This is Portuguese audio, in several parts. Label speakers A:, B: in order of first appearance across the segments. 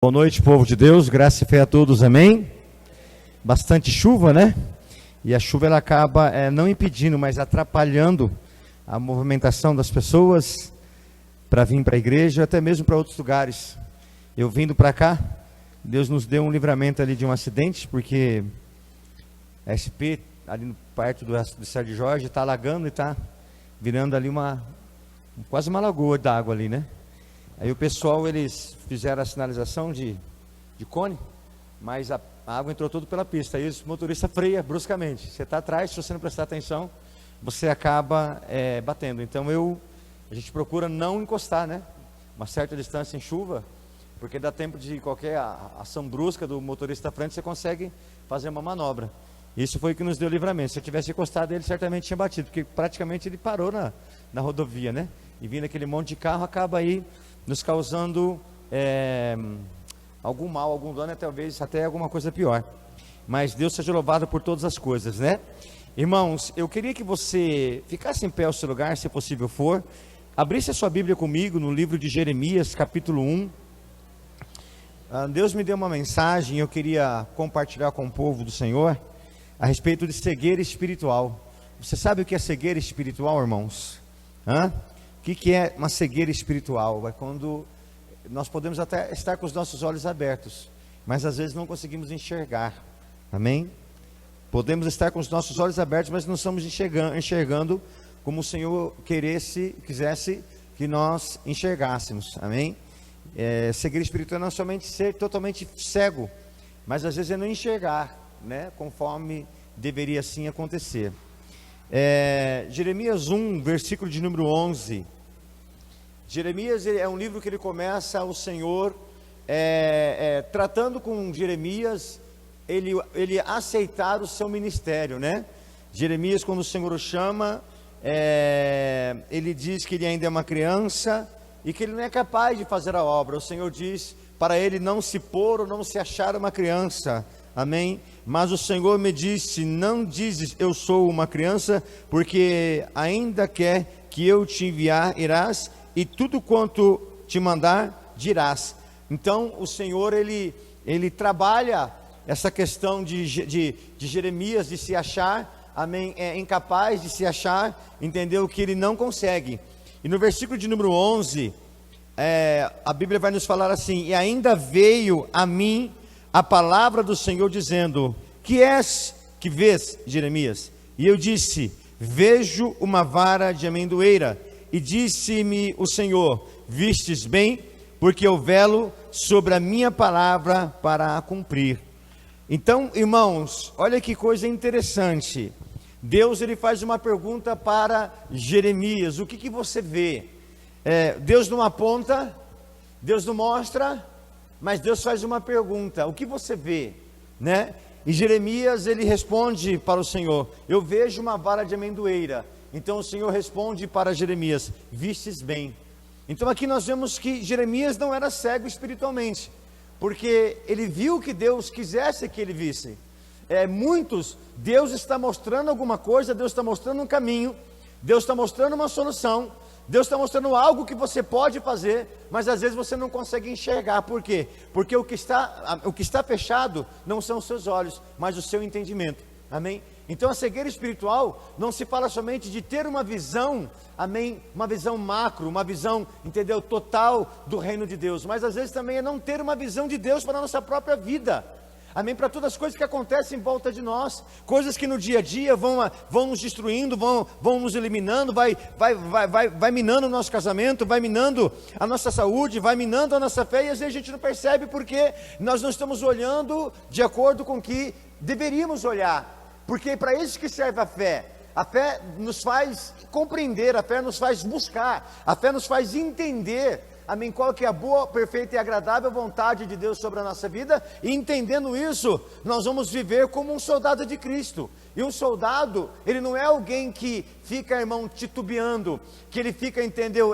A: Boa noite, povo de Deus, graça e fé a todos, amém? Bastante chuva, né? E a chuva ela acaba não impedindo, mas atrapalhando a movimentação das pessoas para vir para a igreja, até mesmo para outros lugares. Eu vindo para cá, Deus nos deu um livramento ali de um acidente, porque a SP, ali perto do Sérgio Jorge, está alagando e está virando ali quase uma lagoa d'água ali, né? Aí o pessoal, eles fizeram a sinalização de cone, mas a água entrou tudo pela pista. Aí o motorista freia bruscamente. Você está atrás, se você não prestar atenção, você acaba batendo. Então a gente procura não encostar, né? Uma certa distância em chuva, porque dá tempo de qualquer ação brusca do motorista da frente, você consegue fazer uma manobra. Isso foi o que nos deu livramento. Se eu tivesse encostado, ele certamente tinha batido, porque praticamente ele parou na rodovia, né? E vindo aquele monte de carro, acaba aí nos causando algum mal, algum dano, talvez até alguma coisa pior. Mas Deus seja louvado por todas as coisas, né? Irmãos, eu queria que você ficasse em pé ao seu lugar, se possível for. Abrisse a sua Bíblia comigo no livro de Jeremias, capítulo 1. Deus me deu uma mensagem e eu queria compartilhar com o povo do Senhor a respeito de cegueira espiritual. Você sabe o que é cegueira espiritual, irmãos? O que é uma cegueira espiritual? É quando nós podemos até estar com os nossos olhos abertos, mas às vezes não conseguimos enxergar. Amém? Podemos estar com os nossos olhos abertos, mas não estamos enxergando como o Senhor quisesse que nós enxergássemos. Amém? Cegueira espiritual não é somente ser totalmente cego, mas às vezes é não enxergar, né? Conforme deveria assim acontecer. Jeremias 1, versículo de número 11. Jeremias é um livro que ele começa o Senhor tratando com Jeremias, ele aceitar o seu ministério, né? Jeremias, quando o Senhor o chama, ele diz que ele ainda é uma criança e que ele não é capaz de fazer a obra. O Senhor diz para ele não se pôr ou não se achar uma criança, amém? Mas o Senhor me disse, não dizes eu sou uma criança, porque ainda quer que eu te enviar, irás, e tudo quanto te mandar, dirás. Então o Senhor, ele trabalha essa questão de Jeremias, de se achar, amém, incapaz de se achar, entendeu? Que ele não consegue. E no versículo de número 11, a Bíblia vai nos falar assim, e ainda veio a mim a palavra do Senhor dizendo, que és que vês, Jeremias? E eu disse, vejo uma vara de amendoeira. E disse-me o Senhor, vistes bem, porque eu velo sobre a minha palavra para a cumprir. Então, irmãos, olha que coisa interessante. Deus, ele faz uma pergunta para Jeremias, o que você vê? Deus não aponta, Deus não mostra, mas Deus faz uma pergunta, o que você vê, né? E Jeremias, ele responde para o Senhor, eu vejo uma vara de amendoeira. Então o Senhor responde para Jeremias, vistes bem. Então aqui nós vemos que Jeremias não era cego espiritualmente, porque ele viu que Deus quisesse que ele visse. Deus está mostrando alguma coisa, Deus está mostrando um caminho, Deus está mostrando uma solução, Deus está mostrando algo que você pode fazer, mas às vezes você não consegue enxergar. Por quê? Porque o que está fechado não são os seus olhos, mas o seu entendimento. Amém? Então a cegueira espiritual não se fala somente de ter uma visão, amém, uma visão macro, uma visão, entendeu, total do reino de Deus, mas às vezes também é não ter uma visão de Deus para a nossa própria vida, amém, para todas as coisas que acontecem em volta de nós, coisas que no dia a dia vão nos destruindo, vão nos eliminando, vai minando o nosso casamento, vai minando a nossa saúde, vai minando a nossa fé, e às vezes a gente não percebe porque nós não estamos olhando de acordo com o que deveríamos olhar. Porque é para isso que serve a fé nos faz compreender, a fé nos faz buscar, a fé nos faz entender, amém, qual que é a boa, perfeita e agradável vontade de Deus sobre a nossa vida, e entendendo isso, nós vamos viver como um soldado de Cristo. E um soldado, ele não é alguém que fica, irmão, titubeando, que ele fica, entendeu,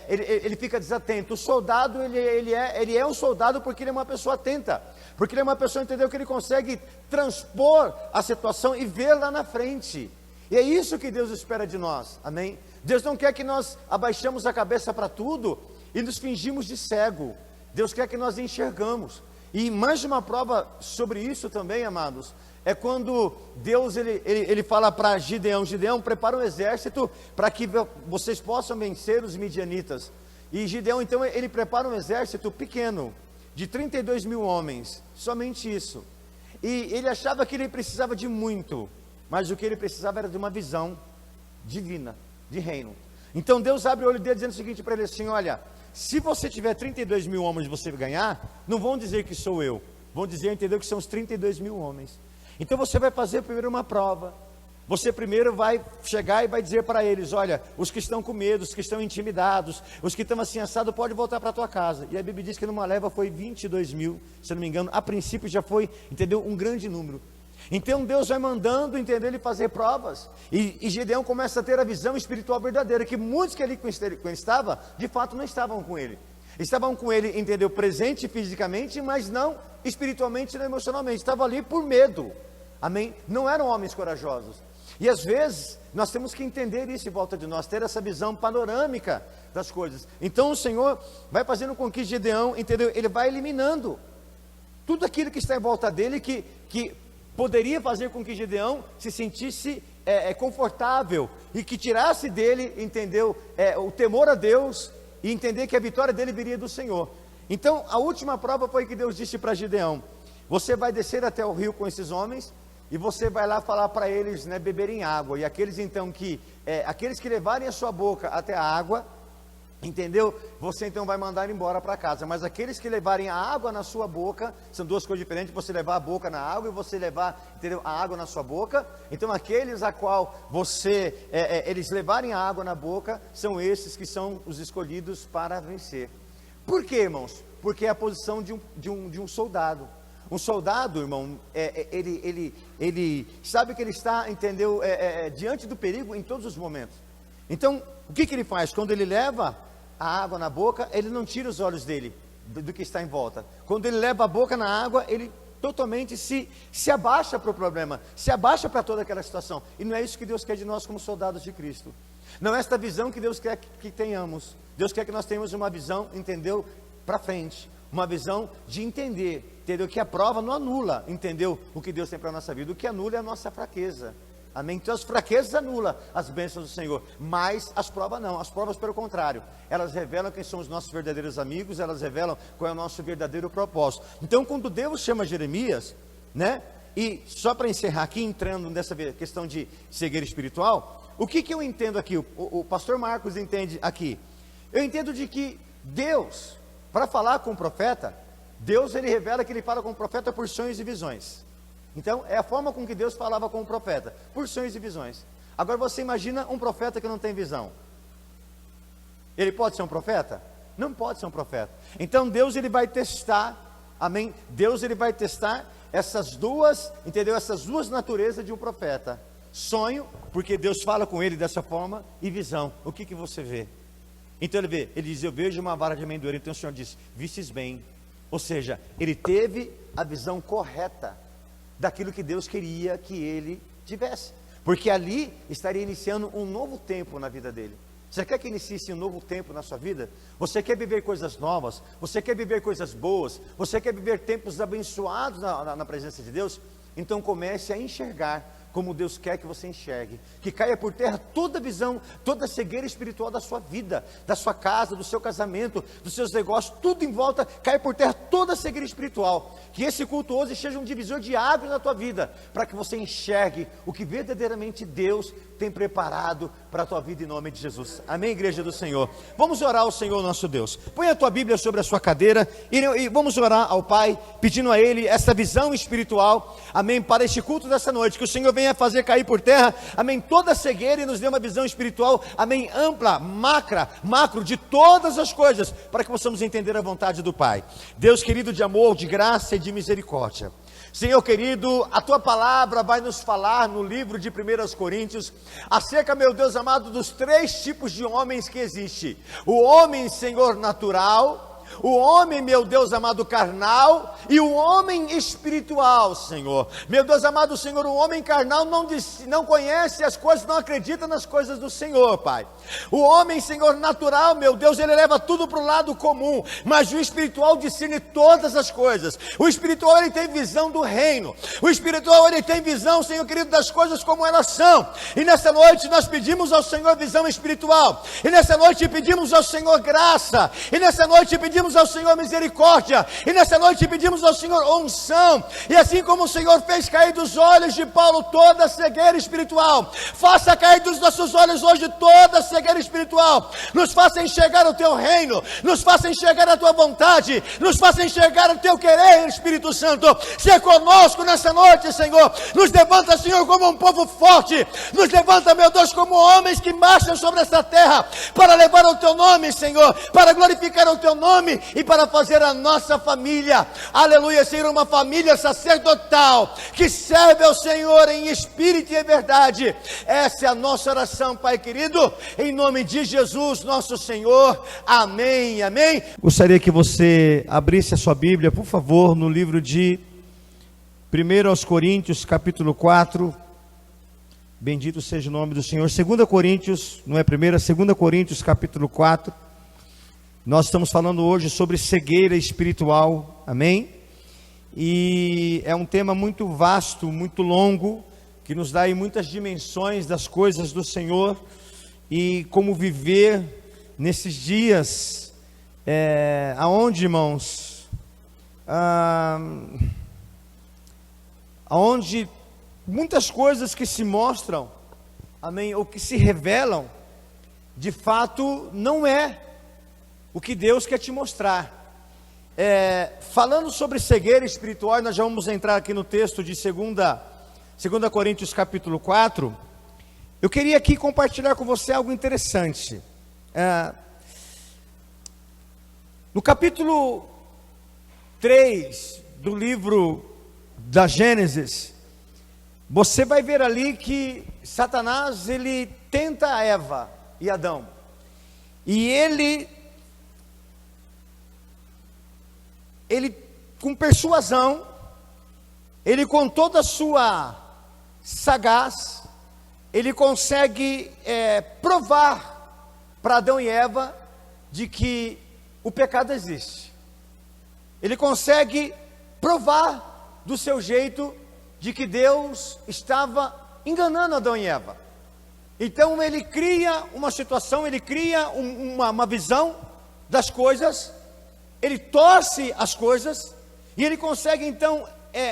A: ele fica desatento. O soldado, ele é um soldado porque ele é uma pessoa atenta, porque ele é uma pessoa, entendeu, que ele consegue transpor a situação e ver lá na frente. E é isso que Deus espera de nós, amém? Deus não quer que nós abaixemos a cabeça para tudo e nos fingimos de cego. Deus quer que nós enxergamos. E mais uma prova sobre isso também, amados, é quando Deus ele fala para Gideão: Gideão, prepara um exército para que vocês possam vencer os midianitas. E Gideão, então, ele prepara um exército pequeno, de 32 mil homens, somente isso. E ele achava que ele precisava de muito, mas o que ele precisava era de uma visão divina, de reino. Então Deus abre o olho dele dizendo o seguinte para ele assim: olha, se você tiver 32 mil homens e você ganhar, não vão dizer que sou eu, vão dizer, entendeu, que são os 32 mil homens. Então você vai fazer primeiro uma prova. Você primeiro vai chegar e vai dizer para eles: olha, os que estão com medo, os que estão intimidados, os que estão assim assados, pode voltar para a tua casa. E a Bíblia diz que numa leva foi 22 mil, se não me engano. A princípio já foi, entendeu, um grande número. Então Deus vai mandando, entendeu, ele fazer provas. E Gideão começa a ter a visão espiritual verdadeira, que muitos que ali com ele estava, de fato não estavam com ele. Estavam com ele, entendeu, presente fisicamente, mas não espiritualmente, não emocionalmente. Estavam ali por medo, amém? Não eram homens corajosos. E às vezes nós temos que entender isso em volta de nós, ter essa visão panorâmica das coisas. Então o Senhor vai fazendo com que Gideão, entendeu, ele vai eliminando tudo aquilo que está em volta dele, que poderia fazer com que Gideão se sentisse confortável, e que tirasse dele, entendeu, o temor a Deus, e entender que a vitória dele viria do Senhor. Então a última prova foi que Deus disse para Gideão: você vai descer até o rio com esses homens, e você vai lá falar para eles, né, beberem água. E aqueles então aqueles que levarem a sua boca até a água, entendeu, você então vai mandar embora para casa. Mas aqueles que levarem a água na sua boca, são duas coisas diferentes: você levar a boca na água e você levar, entendeu, a água na sua boca. Então aqueles a qual eles levarem a água na boca, são esses que são os escolhidos para vencer. Por quê, irmãos? Porque é a posição de um soldado. Um soldado, irmão, ele sabe que ele está, entendeu, diante do perigo em todos os momentos. Então, o que ele faz? Quando ele leva a água na boca, ele não tira os olhos dele do que está em volta. Quando ele leva a boca na água, ele totalmente se abaixa para o problema, se abaixa para toda aquela situação. E não é isso que Deus quer de nós como soldados de Cristo. Não é esta visão que Deus quer que tenhamos. Deus quer que nós tenhamos uma visão, entendeu, para frente. Uma visão de entender, entendeu, que a prova não anula, entendeu, o que Deus tem para a nossa vida. O que anula é a nossa fraqueza, amém? Então as fraquezas anulam as bênçãos do Senhor, mas as provas não. As provas, pelo contrário, elas revelam quem são os nossos verdadeiros amigos, elas revelam qual é o nosso verdadeiro propósito. Então quando Deus chama Jeremias, né, e só para encerrar aqui, entrando nessa questão de cegueira espiritual, o que eu entendo aqui, o pastor Marcos entende aqui? Eu entendo de que Deus, para falar com o profeta, Deus ele revela que ele fala com o profeta por sonhos e visões. Então é a forma com que Deus falava com o profeta, por sonhos e visões. Agora você imagina um profeta que não tem visão. Ele pode ser um profeta? Não pode ser um profeta. Então Deus ele vai testar, amém? Deus ele vai testar essas duas, entendeu? Essas duas naturezas de um profeta. Sonho, porque Deus fala com ele dessa forma, e visão. O que você vê? Então ele diz: eu vejo uma vara de amendoeira. Então o Senhor diz: vistes bem. Ou seja, ele teve a visão correta daquilo que Deus queria que ele tivesse, porque ali estaria iniciando um novo tempo na vida dele. Você quer que inicie um novo tempo na sua vida? Você quer viver coisas novas? Você quer viver coisas boas? Você quer viver tempos abençoados na presença de Deus? Então comece a enxergar como Deus quer que você enxergue, que caia por terra toda visão, toda cegueira espiritual da sua vida, da sua casa, do seu casamento, dos seus negócios, tudo em volta, caia por terra toda cegueira espiritual. Que esse culto hoje seja um divisor de águas na tua vida, para que você enxergue o que verdadeiramente Deus tem preparado para a tua vida, em nome de Jesus. Amém, igreja do Senhor? Vamos orar ao Senhor nosso Deus. Põe a tua Bíblia sobre a sua cadeira e vamos orar ao Pai, pedindo a Ele essa visão espiritual, amém, para este culto dessa noite. Que o Senhor venha fazer cair por terra, amém, toda a cegueira, e nos dê uma visão espiritual, amém, ampla, macro, de todas as coisas, para que possamos entender a vontade do Pai. Deus querido, de amor, de graça e de misericórdia, Senhor querido, a tua palavra vai nos falar no livro de 1 Coríntios, acerca, meu Deus amado, dos 3 tipos de homens que existe: o homem, Senhor, natural, o homem, meu Deus amado, carnal e o homem espiritual, Senhor. Meu Deus amado, Senhor, o homem carnal não conhece as coisas, não acredita nas coisas do Senhor, Pai. O homem, Senhor, natural, meu Deus, ele leva tudo para o lado comum, mas o espiritual discerne todas as coisas. O espiritual, ele tem visão do reino. O espiritual, ele tem visão, Senhor querido, das coisas como elas são. E nessa noite nós pedimos ao Senhor visão espiritual. E nessa noite pedimos ao Senhor graça. E nessa noite pedimos ao Senhor misericórdia. E nessa noite pedimos ao Senhor unção. E assim como o Senhor fez cair dos olhos de Paulo toda a cegueira espiritual, faça cair dos nossos olhos hoje toda a cegueira espiritual. Nos faça enxergar o teu reino. Nos faça enxergar a tua vontade. Nos faça enxergar o teu querer, Espírito Santo. Seja conosco nessa noite, Senhor. Nos levanta, Senhor, como um povo forte. Nos levanta, meu Deus, como homens que marcham sobre essa terra para levar o teu nome, Senhor, para glorificar o teu nome e para fazer a nossa família, aleluia, ser uma família sacerdotal que serve ao Senhor em espírito e em verdade. Essa é a nossa oração, Pai querido, em nome de Jesus, nosso Senhor. Amém, amém. Gostaria que você abrisse a sua Bíblia, por favor, no livro de 1 aos Coríntios, capítulo 4. Bendito seja o nome do Senhor. 2 Coríntios, não é 1, 2 Coríntios, capítulo 4. Nós estamos falando hoje sobre cegueira espiritual, amém? E é um tema muito vasto, muito longo, que nos dá aí muitas dimensões das coisas do Senhor e como viver nesses dias, aonde, irmãos, aonde muitas coisas que se mostram, amém, ou que se revelam, de fato não é o que Deus quer te mostrar. Falando sobre cegueira espiritual, nós já vamos entrar aqui no texto de 2 Coríntios capítulo 4, eu queria aqui compartilhar com você algo interessante. No capítulo 3 do livro da Gênesis, você vai ver ali que Satanás, ele tenta Eva e Adão, e ele com persuasão, ele com toda a sua sagaz, ele consegue provar para Adão e Eva de que o pecado existe. Ele consegue provar do seu jeito de que Deus estava enganando Adão e Eva. Então ele cria uma situação, ele cria uma visão das coisas, ele torce as coisas, e ele consegue então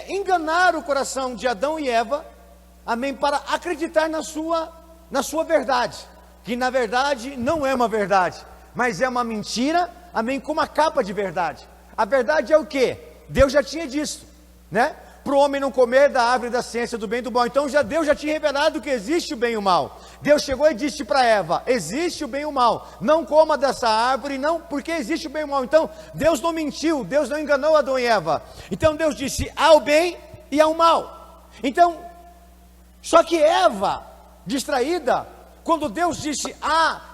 A: enganar o coração de Adão e Eva, amém, para acreditar na sua verdade, que na verdade não é uma verdade, mas é uma mentira, amém, com uma capa de verdade. A verdade é o que? Deus já tinha dito, né? Para o homem não comer da árvore da ciência do bem e do mal. Então Deus já tinha revelado que existe o bem e o mal. Deus chegou e disse para Eva: existe o bem e o mal, não coma dessa árvore, não, porque existe o bem e o mal. Então Deus não mentiu, Deus não enganou Adão e Eva. Então Deus disse: há o bem e há o mal. Então, só que Eva, distraída, quando Deus disse: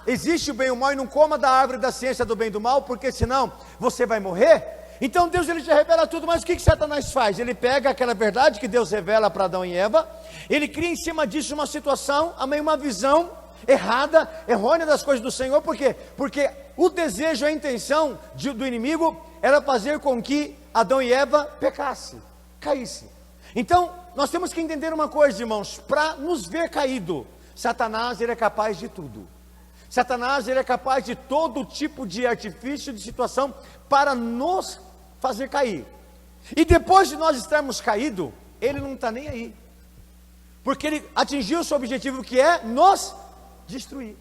A: existe o bem e o mal, e não coma da árvore da ciência do bem e do mal, porque senão você vai morrer. Então Deus, ele já revela tudo, mas o que Satanás faz? Ele pega aquela verdade que Deus revela para Adão e Eva, ele cria em cima disso uma situação, amém, uma visão errada, errônea das coisas do Senhor. Por quê? Porque o desejo, a intenção do inimigo era fazer com que Adão e Eva pecassem, caíssem. Então nós temos que entender uma coisa, irmãos: para nos ver caído, Satanás, ele é capaz de tudo. Satanás, ele é capaz de todo tipo de artifício, de situação, para nos fazer cair. E depois de nós estarmos caídos, ele não está nem aí, porque ele atingiu o seu objetivo, que é nos destruir.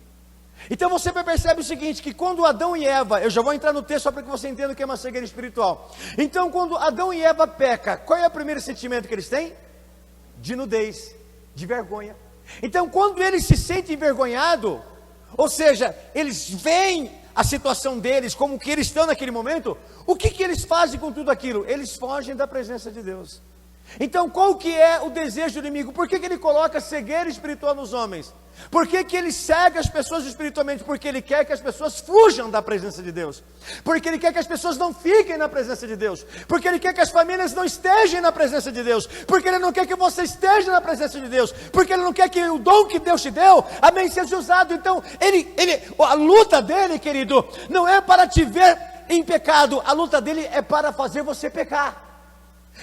A: Então você percebe o seguinte, que quando Adão e Eva, eu já vou entrar no texto só para que você entenda o que é uma cegueira espiritual. Então quando Adão e Eva pecam, qual é o primeiro sentimento que eles têm? De nudez, de vergonha. Então quando eles se sentem envergonhados, ou seja, eles veem a situação deles como que eles estão naquele momento, o que eles fazem com tudo aquilo? Eles fogem da presença de Deus. Então qual que é o desejo do inimigo? Por que ele coloca cegueira espiritual nos homens? Por que que ele cega as pessoas espiritualmente? Porque ele quer que as pessoas fujam da presença de Deus. Porque ele quer que as pessoas não fiquem na presença de Deus. Porque ele quer que as famílias não estejam na presença de Deus. Porque ele não quer que você esteja na presença de Deus. Porque ele não quer que o dom que Deus te deu, amém, seja usado. Então, a luta dele, querido, não é para te ver em pecado. A luta dele é para fazer você pecar.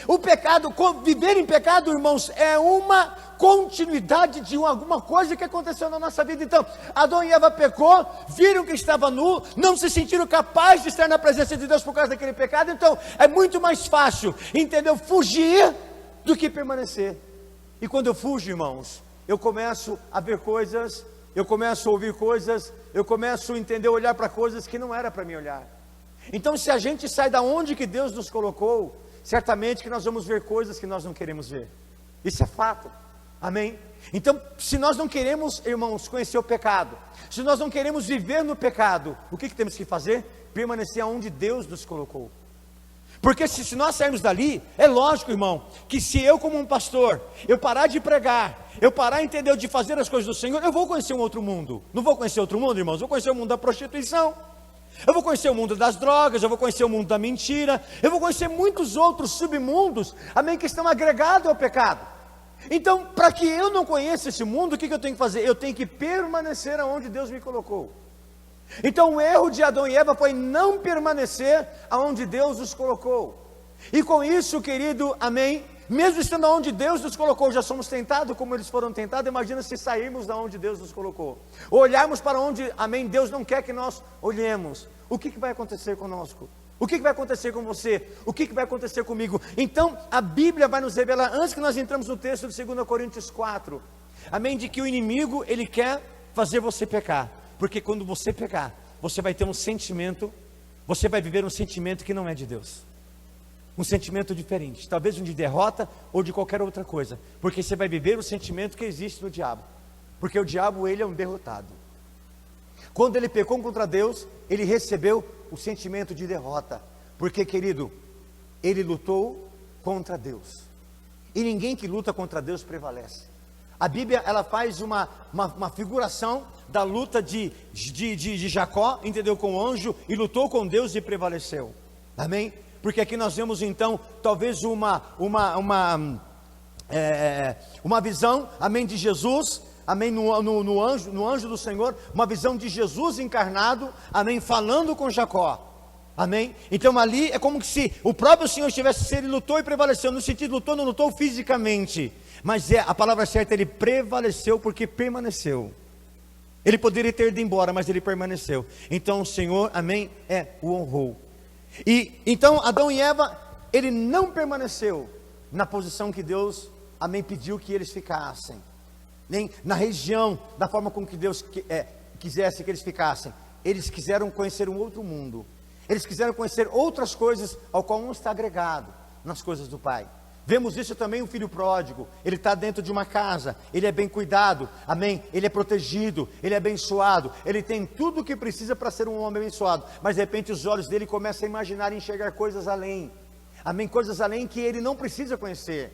A: O pecado, viver em pecado, irmãos, é uma continuidade de alguma coisa que aconteceu na nossa vida. Então, Adão e Eva pecou, viram que estava nu, não se sentiram capazes de estar na presença de Deus por causa daquele pecado. Então, é muito mais fácil, entendeu? Fugir do que permanecer. E quando eu fujo, irmãos, eu começo a ver coisas, eu começo a ouvir coisas, eu começo a entender, olhar para coisas que não era para mim olhar. Então, se a gente sai da onde que Deus nos colocou, certamente que nós vamos ver coisas que nós não queremos ver. Isso é fato, amém? Então, se nós não queremos, irmãos, conhecer o pecado, se nós não queremos viver no pecado, o que temos que fazer? Permanecer onde Deus nos colocou. Porque se nós sairmos dali, é lógico, irmão, que se eu como um pastor, eu parar de pregar, eu parar, entendeu, de fazer as coisas do Senhor, eu vou conhecer um outro mundo. Não vou conhecer outro mundo, irmãos, vou conhecer o mundo da prostituição, eu vou conhecer o mundo das drogas, eu vou conhecer o mundo da mentira, eu vou conhecer muitos outros submundos, amém, que estão agregados ao pecado. Então, para que eu não conheça esse mundo, o que eu tenho que fazer? Eu tenho que permanecer aonde Deus me colocou. Então, o erro de Adão e Eva foi não permanecer aonde Deus os colocou. E com isso, querido, amém, mesmo estando onde Deus nos colocou, já somos tentados como eles foram tentados. Imagina se sairmos da onde Deus nos colocou, ou olharmos para onde, amém, Deus não quer que nós olhemos. O que vai acontecer conosco? O que vai acontecer com você? O que vai acontecer comigo? Então, a Bíblia vai nos revelar, antes que nós entramos no texto de 2 Coríntios 4, amém, de que o inimigo, ele quer fazer você pecar, porque quando você pecar, você vai ter um sentimento, você vai viver um sentimento que não é de Deus. Um sentimento diferente, talvez um de derrota ou de qualquer outra coisa, porque você vai viver o sentimento que existe no diabo, porque o diabo, ele é um derrotado. Quando ele pecou contra Deus, ele recebeu o sentimento de derrota, porque, querido, ele lutou contra Deus, e ninguém que luta contra Deus prevalece. A Bíblia, ela faz uma figuração da luta de Jacó, entendeu, com o anjo, e lutou com Deus e prevaleceu, amém? Porque aqui nós vemos então, talvez uma visão, amém, de Jesus, amém, no anjo do Senhor, uma visão de Jesus encarnado, amém, falando com Jacó, amém. Então ali é como se o próprio Senhor estivesse, se ele lutou e prevaleceu, no sentido lutou, não lutou fisicamente, mas a palavra certa, ele prevaleceu porque permaneceu. Ele poderia ter ido embora, mas ele permaneceu. Então o Senhor, amém, o honrou. E então Adão e Eva, ele não permaneceu na posição que Deus, amém, pediu que eles ficassem, nem na região, da forma como que Deus quisesse que eles ficassem. Eles quiseram conhecer um outro mundo, eles quiseram conhecer outras coisas, ao qual não está agregado nas coisas do Pai. Vemos isso também, o filho pródigo, ele está dentro de uma casa, ele é bem cuidado, amém, ele é protegido, ele é abençoado, ele tem tudo o que precisa para ser um homem abençoado, mas de repente os olhos dele começam a imaginar e enxergar coisas além, amém, coisas além que ele não precisa conhecer.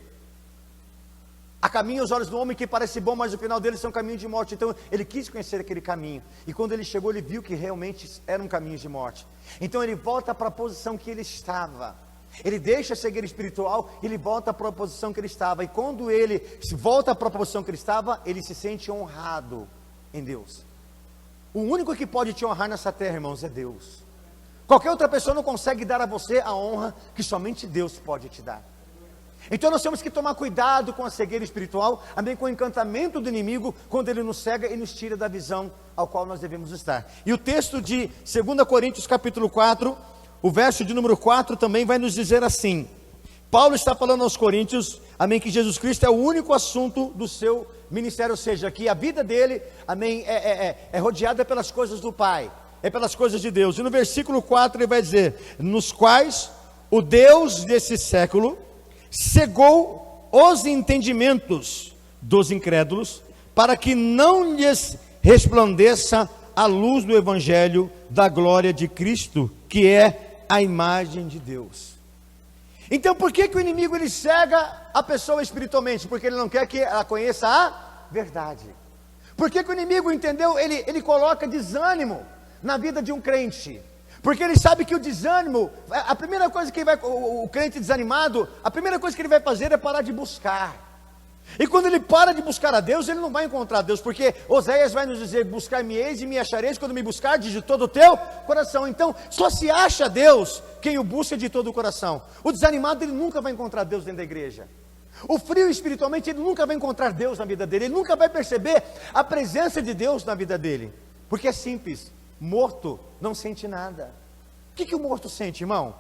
A: Há caminho aos olhos do homem que parece bom, mas o final dele são caminhos de morte. Então ele quis conhecer aquele caminho, e quando ele chegou, ele viu que realmente eram caminhos de morte. Então ele volta para a posição que ele estava. Ele deixa a cegueira espiritual, ele volta para a posição que ele estava, e quando ele volta para a posição que ele estava, ele se sente honrado em Deus. O único que pode te honrar nessa terra, irmãos, é Deus. Qualquer outra pessoa não consegue dar a você a honra que somente Deus pode te dar. Então nós temos que tomar cuidado com a cegueira espiritual, também com o encantamento do inimigo, quando ele nos cega e nos tira da visão ao qual nós devemos estar. E o texto de 2 Coríntios capítulo 4, o verso de número 4 também vai nos dizer assim. Paulo está falando aos coríntios, amém, que Jesus Cristo é o único assunto do seu ministério, ou seja, que a vida dele, amém, é rodeada pelas coisas do Pai, é pelas coisas de Deus. E no versículo 4 ele vai dizer, nos quais o Deus desse século cegou os entendimentos dos incrédulos, para que não lhes resplandeça a luz do evangelho da glória de Cristo, que é a imagem de Deus. Então por que o inimigo ele cega a pessoa espiritualmente? Porque ele não quer que ela conheça a verdade. Por que o inimigo, entendeu? Ele coloca desânimo na vida de um crente. Porque ele sabe que o desânimo, a primeira coisa que o crente desanimado, a primeira coisa que ele vai fazer é parar de buscar. E quando ele para de buscar a Deus, ele não vai encontrar Deus, porque Oséias vai nos dizer: buscar-me-eis e me achareis quando me buscardes de todo o teu coração. Então, só se acha Deus quem o busca de todo o coração. O desanimado, ele nunca vai encontrar Deus dentro da igreja. O frio espiritualmente, ele nunca vai encontrar Deus na vida dele, ele nunca vai perceber a presença de Deus na vida dele, porque é simples: morto não sente nada. O que o morto sente, irmão?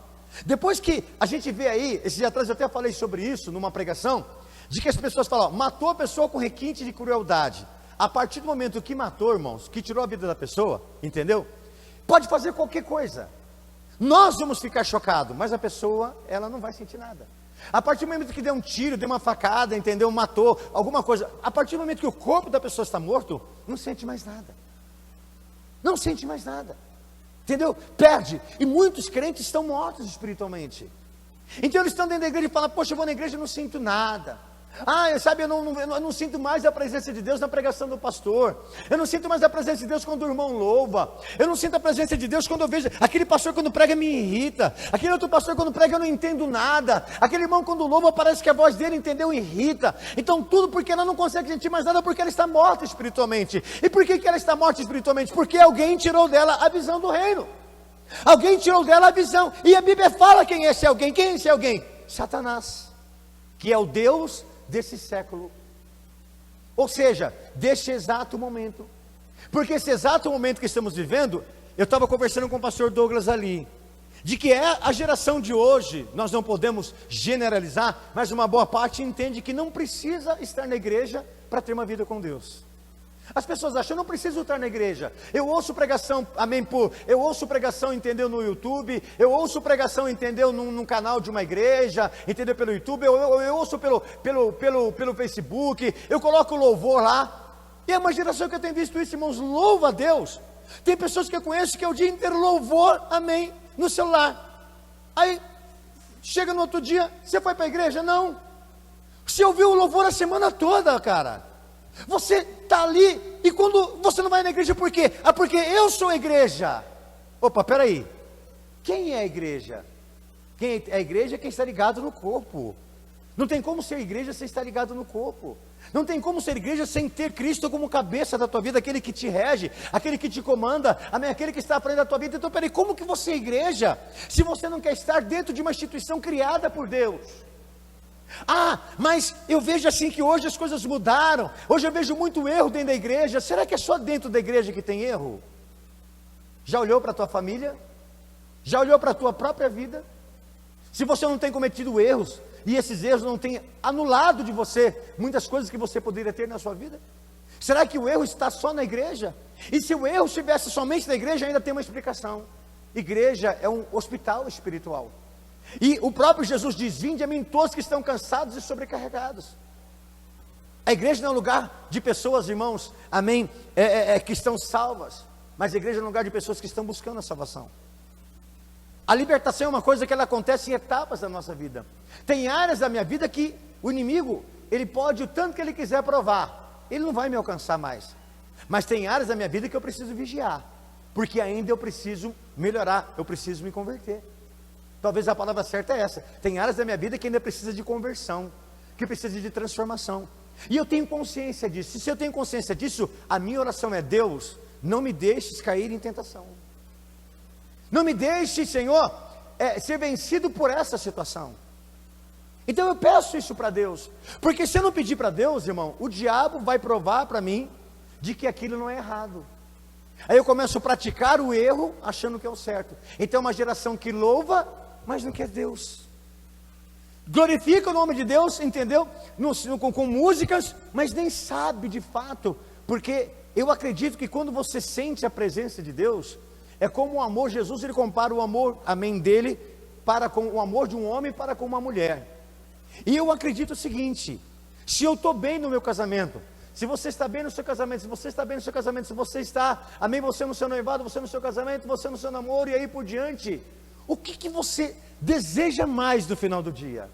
A: Depois que a gente vê aí, esses dias atrás eu até falei sobre isso numa pregação, de que as pessoas falam: matou a pessoa com requinte de crueldade. A partir do momento que matou, irmãos, que tirou a vida da pessoa, entendeu? Pode fazer qualquer coisa, nós vamos ficar chocados, mas a pessoa, ela não vai sentir nada. A partir do momento que deu um tiro, deu uma facada, entendeu? Matou, alguma coisa, a partir do momento que o corpo da pessoa está morto, não sente mais nada. Não sente mais nada, entendeu? Perde. E muitos crentes estão mortos espiritualmente. Então eles estão dentro da igreja e falam: poxa, eu vou na igreja e não sinto nada. Sabe, eu não sinto mais a presença de Deus na pregação do pastor. Eu não sinto mais a presença de Deus quando o irmão louva. Eu não sinto a presença de Deus quando eu vejo aquele pastor, quando prega, me irrita. Aquele outro pastor, quando prega, eu não entendo nada. Aquele irmão, quando louva, parece que a voz dele, entendeu, irrita. Então tudo porque ela não consegue sentir mais nada, porque ela está morta espiritualmente. E por que ela está morta espiritualmente? Porque alguém tirou dela a visão do reino. Alguém tirou dela a visão. E a Bíblia fala quem é esse alguém. Quem é esse alguém? Satanás, que é o Deus desse século, ou seja, deste exato momento. Porque esse exato momento que estamos vivendo, eu estava conversando com o pastor Douglas ali, de que é a geração de hoje, nós não podemos generalizar, mas uma boa parte entende que não precisa estar na igreja para ter uma vida com Deus. As pessoas acham: eu não preciso estar na igreja. Eu ouço pregação, amém, eu ouço pregação, entendeu, no YouTube. Eu ouço pregação, entendeu, num canal de uma igreja, entendeu, pelo YouTube. Eu ouço pelo Facebook. Eu coloco louvor lá. E é uma geração que eu tenho visto isso, irmãos. Louva a Deus. Tem pessoas que eu conheço que é o dia inteiro louvor, amém, no celular. Aí, chega no outro dia: você foi para a igreja? Não. Você ouviu o louvor a semana toda, cara. Você está ali, e quando você não vai na igreja, por quê? Porque eu sou a igreja. Opa, peraí, quem é a igreja? Quem é a igreja? É quem está ligado no corpo. Não tem como ser igreja sem estar ligado no corpo. Não tem como ser igreja sem ter Cristo como cabeça da tua vida, aquele que te rege, aquele que te comanda, aquele que está à frente da tua vida. Então peraí, como que você é igreja, se você não quer estar dentro de uma instituição criada por Deus? Mas eu vejo assim que hoje as coisas mudaram. Hoje eu vejo muito erro dentro da igreja. Será que é só dentro da igreja que tem erro? Já olhou para a tua família? Já olhou para a tua própria vida? Se você não tem cometido erros, e esses erros não têm anulado de você muitas coisas que você poderia ter na sua vida, será que o erro está só na igreja? E se o erro estivesse somente na igreja, ainda tem uma explicação. Igreja é um hospital espiritual. E o próprio Jesus diz: vinde a mim todos que estão cansados e sobrecarregados. A igreja não é um lugar de pessoas, irmãos, amém, que estão salvas, mas a igreja é um lugar de pessoas que estão buscando a salvação. A libertação é uma coisa que ela acontece em etapas da nossa vida. Tem áreas da minha vida que o inimigo, ele pode o tanto que ele quiser provar, ele não vai me alcançar mais. Mas tem áreas da minha vida que eu preciso vigiar, porque ainda eu preciso melhorar, eu preciso me converter. Talvez a palavra certa é essa. Tem áreas da minha vida que ainda precisa de conversão, que precisa de transformação. E eu tenho consciência disso. E se eu tenho consciência disso, a minha oração é: Deus, não me deixes cair em tentação. Não me deixe, Senhor, ser vencido por essa situação. Então eu peço isso para Deus. Porque se eu não pedir para Deus, irmão, o diabo vai provar para mim de que aquilo não é errado. Aí eu começo a praticar o erro, achando que é o certo. Então é uma geração que louva, mas não quer Deus. Glorifica o nome de Deus, entendeu? Com músicas, mas nem sabe de fato. Porque eu acredito que quando você sente a presença de Deus, é como o amor. Jesus, ele compara o amor, amém, dele para com o amor de um homem para com uma mulher. E eu acredito o seguinte: se eu estou bem no meu casamento, se você está bem no seu casamento, se você está bem no seu casamento, se você está, amém, você no seu noivado, você no seu casamento, você no seu namoro e aí por diante, o que você deseja mais no final do dia?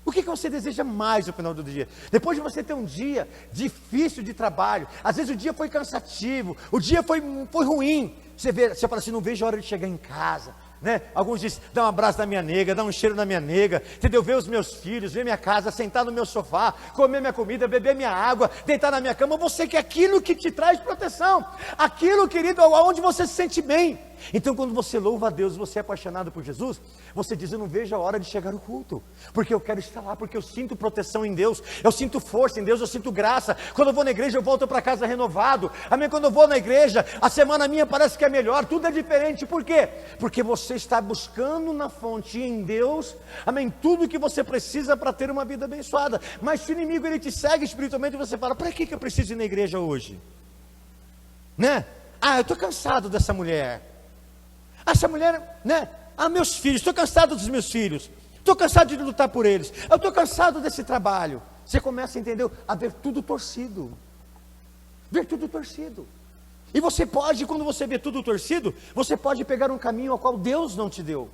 A: O que você deseja mais no final do dia? Depois de você ter um dia difícil de trabalho, às vezes o dia foi cansativo, o dia foi ruim, você fala assim, não vejo a hora de chegar em casa, né? Alguns dizem, dá um abraço na minha nega, dá um cheiro na minha nega, entendeu? Ver os meus filhos, ver minha casa, sentar no meu sofá, comer minha comida, beber minha água, deitar na minha cama. Você quer aquilo que te traz proteção, aquilo, querido, aonde você se sente bem. Então quando você louva a Deus, você é apaixonado por Jesus, você diz, eu não vejo a hora de chegar no culto, porque eu quero estar lá, porque eu sinto proteção em Deus, eu sinto força em Deus, eu sinto graça. Quando eu vou na igreja, eu volto para casa renovado, amém? Quando eu vou na igreja, a semana minha parece que é melhor, tudo é diferente. Por quê? Porque você está buscando na fonte em Deus, amém, tudo que você precisa para ter uma vida abençoada. Mas se o inimigo ele te segue espiritualmente, você fala, para que eu preciso ir na igreja hoje? Né? Eu estou cansado dessa mulher. Essa mulher, né? Meus filhos, estou cansado dos meus filhos, estou cansado de lutar por eles, eu estou cansado desse trabalho. Você começa, entendeu? A ver tudo torcido, e você pode, quando você vê tudo torcido, você pode pegar um caminho ao qual Deus não te deu,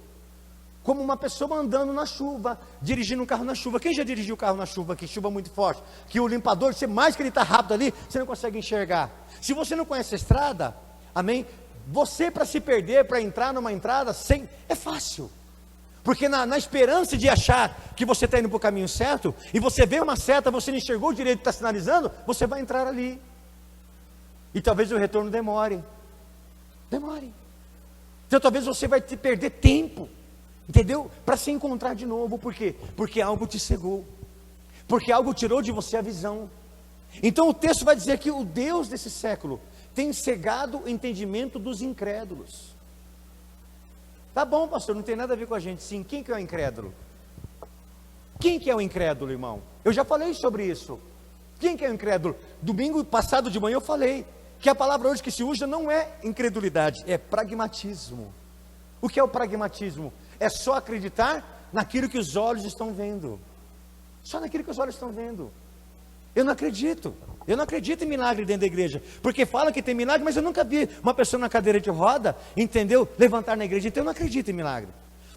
A: como uma pessoa andando na chuva, dirigindo um carro na chuva. Quem já dirigiu o carro na chuva, que chuva muito forte, que o limpador, você mais que ele está rápido ali, você não consegue enxergar. Se você não conhece a estrada, amém? Você para se perder, para entrar numa entrada, é fácil, porque na esperança de achar que você está indo para o caminho certo, e você vê uma seta, você não enxergou direito, está sinalizando, você vai entrar ali, e talvez o retorno demore, então talvez você vai perder tempo, entendeu? Para se encontrar de novo. Por quê? Porque algo te cegou, porque algo tirou de você a visão. Então o texto vai dizer que o Deus desse século tem cegado o entendimento dos incrédulos. Tá bom, pastor, não tem nada a ver com a gente. Sim, quem que é o incrédulo? Quem que é o incrédulo, irmão? Eu já falei sobre isso. Quem que é o incrédulo? Domingo passado de manhã eu falei que a palavra hoje que se usa não é incredulidade, é pragmatismo. O que é o pragmatismo? É só acreditar naquilo que os olhos estão vendo. Só naquilo que os olhos estão vendo. Eu não acredito em milagre dentro da igreja, porque fala que tem milagre, mas eu nunca vi uma pessoa na cadeira de roda, entendeu? Levantar na igreja, então eu não acredito em milagre.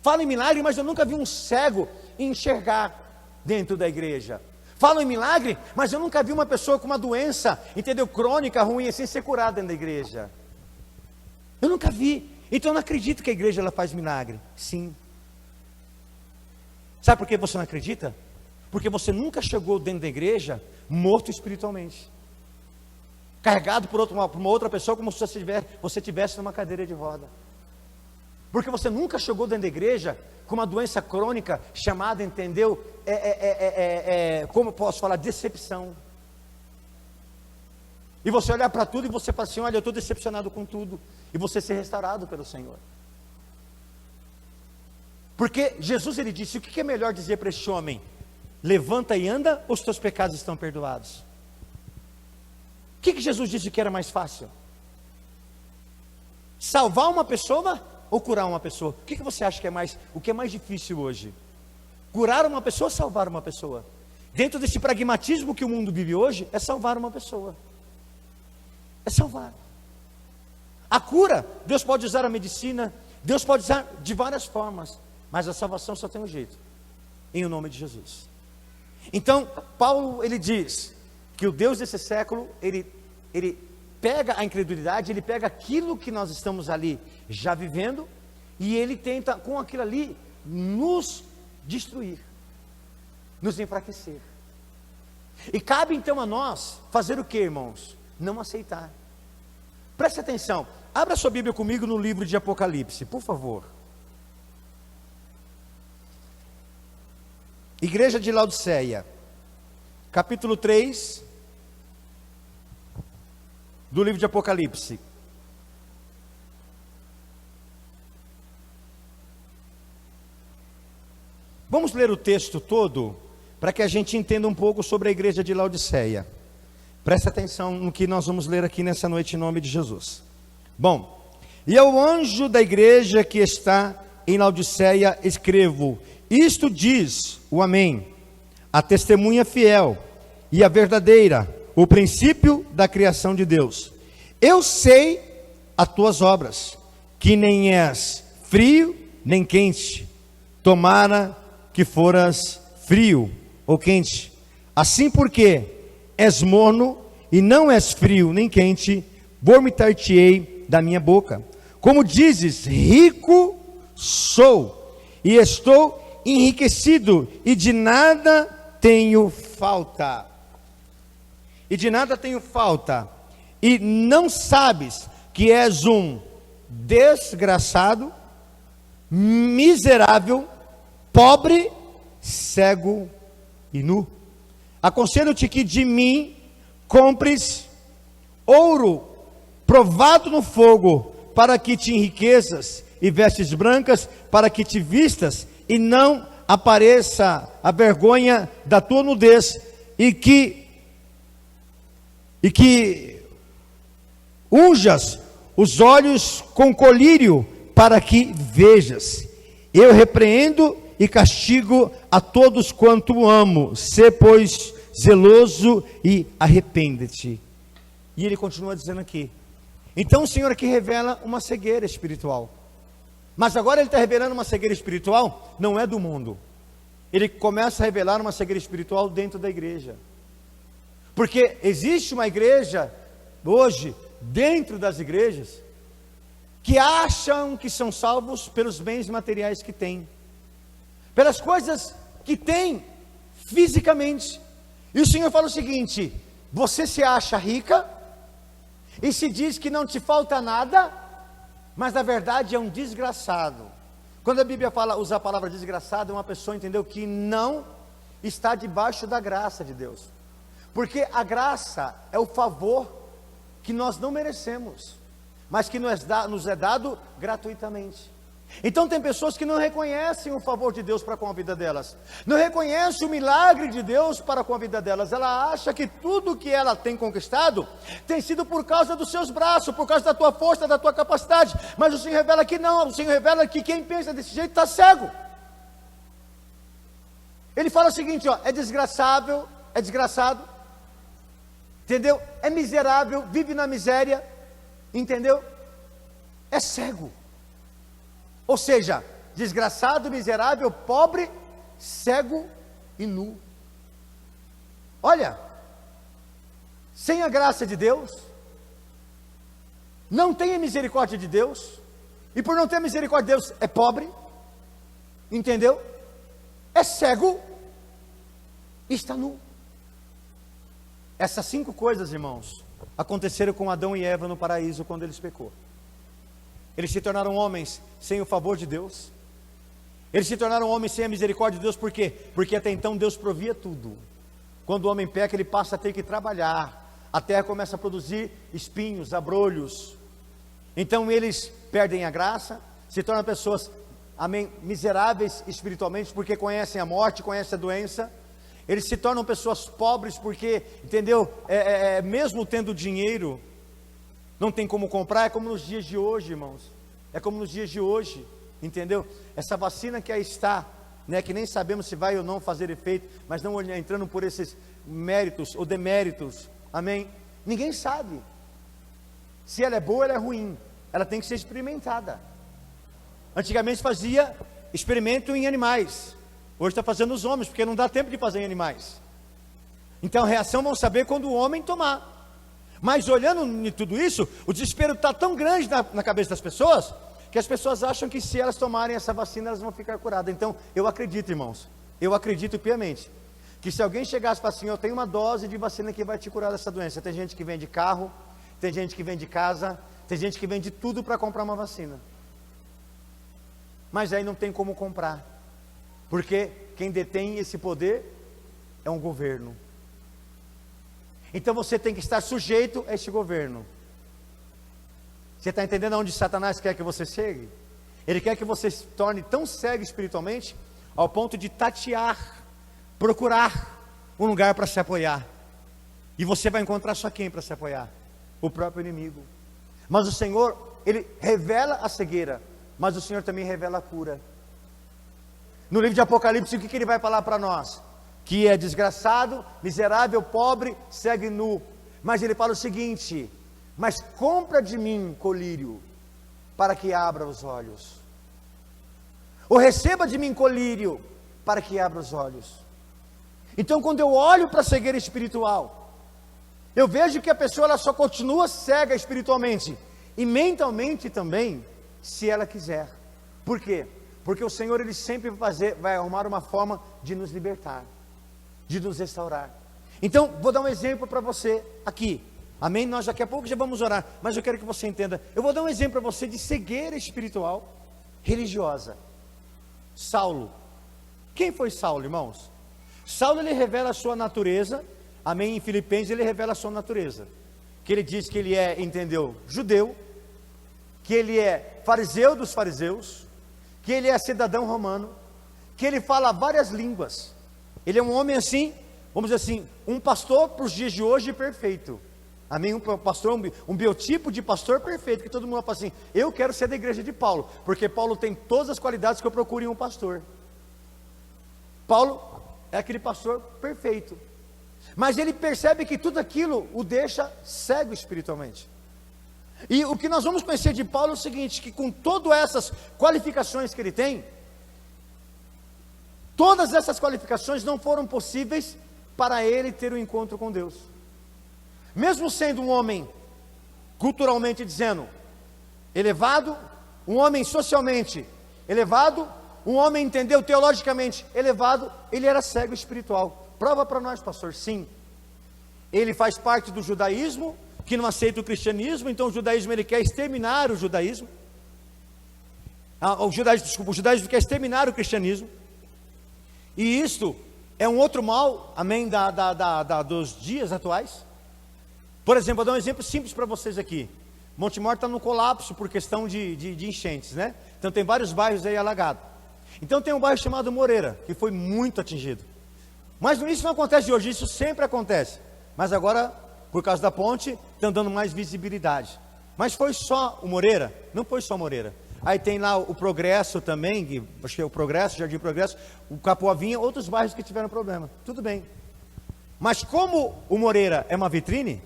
A: Fala em milagre, mas eu nunca vi um cego enxergar dentro da igreja. Fala em milagre, mas eu nunca vi uma pessoa com uma doença, entendeu? Crônica, ruim, assim, ser curada dentro da igreja. Eu nunca vi, então eu não acredito que a igreja ela faz milagre. Sim. Sabe por que você não acredita? Porque você nunca chegou dentro da igreja morto espiritualmente, carregado por uma outra pessoa, como se você estivesse numa cadeira de roda. Porque você nunca chegou dentro da igreja com uma doença crônica chamada, entendeu? Como eu posso falar? Decepção. E você olhar para tudo e você fala assim, olha, eu estou decepcionado com tudo. E você ser restaurado pelo Senhor. Porque Jesus ele disse, o que é melhor dizer para este homem? Levanta e anda, ou os teus pecados estão perdoados? O que Jesus disse que era mais fácil? Salvar uma pessoa ou curar uma pessoa? O que você acha que é mais, o que é mais difícil hoje? Curar uma pessoa ou salvar uma pessoa? Dentro desse pragmatismo que o mundo vive hoje, é salvar uma pessoa. É salvar. A cura, Deus pode usar a medicina, Deus pode usar de várias formas, mas a salvação só tem um jeito, em o nome de Jesus. Então, Paulo, ele diz que o Deus desse século, ele pega a incredulidade, ele pega aquilo que nós estamos ali já vivendo, e ele tenta, com aquilo ali, nos destruir, nos enfraquecer. E cabe então a nós fazer o que, irmãos? Não aceitar. Preste atenção, abra sua Bíblia comigo no livro de Apocalipse, por favor. Igreja de Laodiceia, capítulo 3, do livro de Apocalipse. Vamos ler o texto todo, para que a gente entenda um pouco sobre a igreja de Laodiceia. Presta atenção no que nós vamos ler aqui nessa noite, em nome de Jesus. Bom, e ao anjo da igreja que está em Laodiceia escrevo, isto diz o Amém, a testemunha fiel e a verdadeira, o princípio da criação de Deus. Eu sei as tuas obras, que nem és frio nem quente, tomara que foras frio ou quente. Assim porque és morno e não és frio nem quente, vomitar-te-ei da minha boca. Como dizes, rico sou e estou enriquecido e de nada tenho falta. E de nada tenho falta. E não sabes que és um desgraçado, miserável, pobre, cego e nu. Aconselho-te que de mim compres ouro provado no fogo, para que te enriqueças, e vestes brancas, para que te vistas, e não apareça a vergonha da tua nudez, e que unjas os olhos com colírio, para que vejas. Eu repreendo e castigo a todos quanto amo. Sê, pois, zeloso e arrepende-te. E ele continua dizendo aqui. Então o Senhor aqui revela uma cegueira espiritual. Mas agora ele está revelando uma cegueira espiritual, não é do mundo. Ele começa a revelar uma cegueira espiritual dentro da igreja. Porque existe uma igreja, hoje, dentro das igrejas, que acham que são salvos pelos bens materiais que têm, pelas coisas que têm fisicamente. E o Senhor fala o seguinte: você se acha rica e se diz que não te falta nada, mas na verdade é um desgraçado. Quando a Bíblia usa a palavra desgraçado, é uma pessoa, entendeu, que não está debaixo da graça de Deus. Porque a graça é o favor que nós não merecemos, mas que nos é dado gratuitamente. Então tem pessoas que não reconhecem o favor de Deus para com a vida delas, não reconhecem o milagre de Deus para com a vida delas. Ela acha que tudo que ela tem conquistado tem sido por causa dos seus braços, por causa da tua força, da tua capacidade. Mas o Senhor revela que não. O Senhor revela que quem pensa desse jeito está cego. Ele fala o seguinte, ó: é desgraçado, entendeu? É miserável, vive na miséria, entendeu? É cego. Ou seja, desgraçado, miserável, pobre, cego e nu. Olha, sem a graça de Deus, não tem a misericórdia de Deus, e por não ter a misericórdia de Deus, é pobre, entendeu? É cego e está nu. Essas 5 coisas, irmãos, aconteceram com Adão e Eva no paraíso quando eles pecou. Eles se tornaram homens sem o favor de Deus. Eles se tornaram homens sem a misericórdia de Deus. Por quê? Porque até então Deus provia tudo. Quando o homem peca, ele passa a ter que trabalhar. A terra começa a produzir espinhos, abrolhos. Então eles perdem a graça, se tornam pessoas, amém, miseráveis espiritualmente, porque conhecem a morte, conhecem a doença. Eles se tornam pessoas pobres porque, entendeu, mesmo tendo dinheiro, não tem como comprar. É como nos dias de hoje, irmãos. É como nos dias de hoje, entendeu? Essa vacina que aí está, né, que nem sabemos se vai ou não fazer efeito, mas não entrando por esses méritos ou deméritos, amém? Ninguém sabe se ela é boa ou ela é ruim. Ela tem que ser experimentada. Antigamente fazia experimento em animais, hoje está fazendo nos homens, porque não dá tempo de fazer em animais. Então a reação vão saber quando o homem tomar. Mas olhando em tudo isso, o desespero está tão grande na cabeça das pessoas, que as pessoas acham que se elas tomarem essa vacina, elas vão ficar curadas. Então, eu acredito, irmãos, eu acredito piamente, que se alguém chegasse e falasse assim: eu tenho uma dose de vacina que vai te curar dessa doença. Tem gente que vende carro, tem gente que vende casa, tem gente que vende tudo para comprar uma vacina. Mas aí não tem como comprar, porque quem detém esse poder é um governo. Então você tem que estar sujeito a este governo. Você está entendendo aonde Satanás quer que você chegue? Ele quer que você se torne tão cego espiritualmente, ao ponto de tatear, procurar um lugar para se apoiar. E você vai encontrar só quem para se apoiar? O próprio inimigo. Mas o Senhor, Ele revela a cegueira, mas o Senhor também revela a cura. No livro de Apocalipse, o que Ele vai falar para nós? Que é desgraçado, miserável, pobre, cego e nu. Mas Ele fala o seguinte: mas compra de mim colírio, para que abra os olhos. Ou receba de mim colírio, para que abra os olhos. Então, quando eu olho para a cegueira espiritual, eu vejo que a pessoa ela só continua cega espiritualmente e mentalmente também, se ela quiser. Por quê? Porque o Senhor ele sempre vai arrumar uma forma de nos libertar, de nos restaurar. Então, vou dar um exemplo para você aqui. Amém? Nós daqui a pouco já vamos orar, mas eu quero que você entenda. Eu vou dar um exemplo para você de cegueira espiritual religiosa. Saulo. Quem foi Saulo, irmãos? Saulo ele revela a sua natureza. Amém? Em Filipenses ele revela a sua natureza. Que ele diz que ele é, entendeu? Judeu. Que ele é fariseu dos fariseus. Que ele é cidadão romano. Que ele fala várias línguas. Ele é um homem assim, vamos dizer assim, um pastor para os dias de hoje perfeito. Amém? Um pastor, um biotipo de pastor perfeito, que todo mundo fala assim, eu quero ser da igreja de Paulo, porque Paulo tem todas as qualidades que eu procuro em um pastor. Paulo é aquele pastor perfeito, mas ele percebe que tudo aquilo o deixa cego espiritualmente. E o que nós vamos conhecer de Paulo é o seguinte, que com todas essas qualificações que ele tem, todas essas qualificações não foram possíveis para ele ter um encontro com Deus. Mesmo sendo um homem, culturalmente dizendo, elevado, um homem socialmente elevado, um homem, entendeu, teologicamente elevado, ele era cego espiritual. Prova para nós, pastor, sim. Ele faz parte do judaísmo, que não aceita o cristianismo, então o judaísmo ele quer exterminar o judaísmo. O judaísmo quer exterminar o cristianismo. E isto é um outro mal, amém, dos dias atuais. Por exemplo, vou dar um exemplo simples para vocês aqui. Montemor está no colapso por questão de enchentes, né? Então tem vários bairros aí alagados. Então tem um bairro chamado Moreira, que foi muito atingido. Mas isso não acontece de hoje, isso sempre acontece. Mas agora, por causa da ponte, estão dando mais visibilidade. Mas foi só o Moreira? Não foi só Moreira. Aí tem lá o Progresso também, acho que é o Progresso, Jardim Progresso, o Capoavinha, outros bairros que tiveram problema. Tudo bem. Mas como o Moreira é uma vitrine,